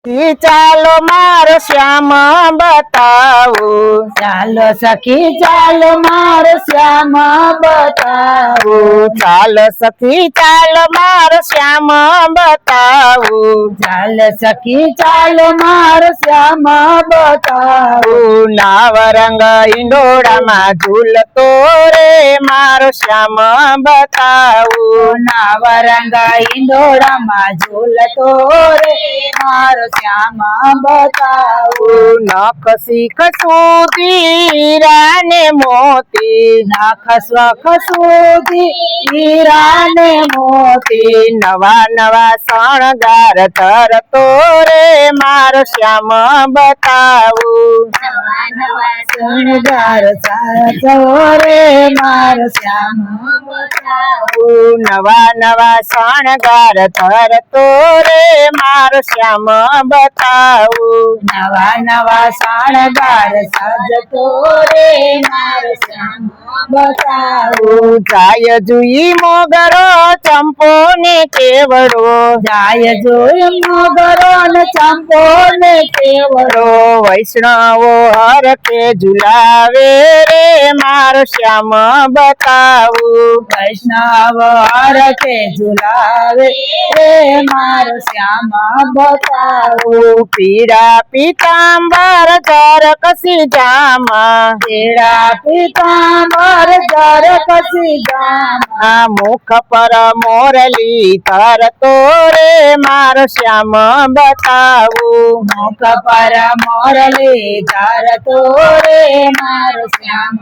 ચાલો મારો શ્યામ બતાવું, ચાલો સખી ચાલો મારો શ્યામ બતાવું, ચાલો સખી ચાલો મારો શ્યામ બતાવું, ચાલો સખી ચાલો મારો શ્યામ બતાવું, નાવરંગ ઈંડોળામાં ઝૂલતો રે મારો શ્યામ બતાવું, નાવરંગ ઈંડોળામાં ઝૂલતો રે મારો શ્યામ બતાવું, નખ શીખ સુધી હીરા ને મોતી, નખ સ્વખ સુધી હીરા ને મોતી, નવા નવા શણગાર ધરતો રે મારો શ્યામ બતાવું, નવા નવા શણગાર સાજો રે મારો શ્યામ બતાવું, નવા નવા શણગાર ધરતો રે મારો શ્યામ બતાવું, નવા નવા શણગાર સજતો રે મારો શ્યામ બતાવું, જાય જુઈ મોગરો ચંપો ને કેવડો, જાય જોઈ મોગરો ને ચંપો ને કેવડો, વૈષ્ણવો હરખે ઝુલાવે રે મારો શ્યામ બતાવું, વૈષ્ણવ હરખે ઝુલાવે રે મારો શ્યામ બતાવું, પીળા પીતાંબર ધર કસી જામા, પીળા પીતાંબર જર કસી જામા, મુખ પર મોરલી ધરતો રે મારો શ્યામ બતાવું, મુખ પર મોરલી ધરતો રે મારો શ્યામ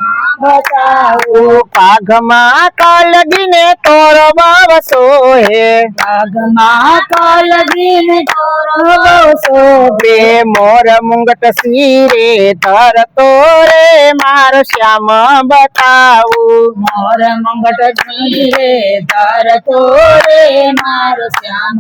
બતાવું, પાઘમાં કલગીને તોરો બવસો હે, પગમાં કલગીને તોરો શોભે, મોર મુંગટ શિરે ધરતો રે મારો શ્યામ બતાવું, મોર મંગટ ઝુંઝરે ધરતો રે મારો શ્યામ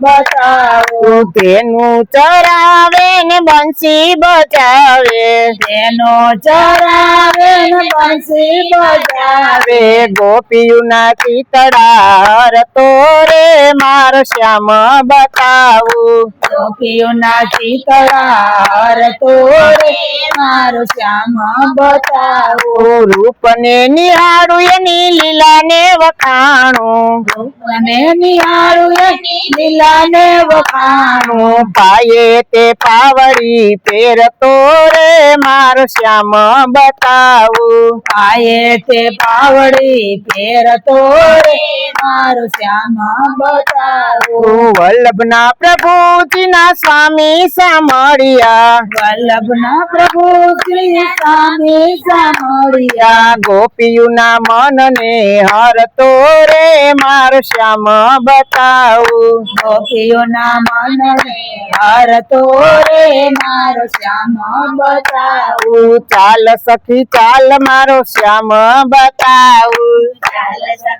બતાવું, તેનું ચરાવે ને બંસી બજાવે, તેનો ચરાવે ને બંસી બજાવે, ગોપીઓના ચિતડા હરતો રે મારો શ્યામ બતાવું, ગોપીઓના ચિતડા હરતો રે મારો શ્યામ બતાવું, રૂપને નિહાળું એની લીલાને વખાણું, રૂપને નિહાળું એની લીલાને વખાણું, પાયે તે પાવડી પહેરતો રે મારો શ્યામ બતાવું, પાયે તે પાવડી પહેરતો રે મારો શ્યામ બતાવું, વલ્લભના પ્રભુજીના સ્વામી સામળિયા, વલ્લભના પ્રભુ શ્રી સ્વામી સામળિયા, ગોપીઓના મનને હરતો રે મારો શ્યામ બતાવું, ગોપીઓના મનને હરતો રે મારો શ્યામ બતાવું, ચાલ સખી ચાલ મારો શ્યામ બતાવું. ચાલ સખી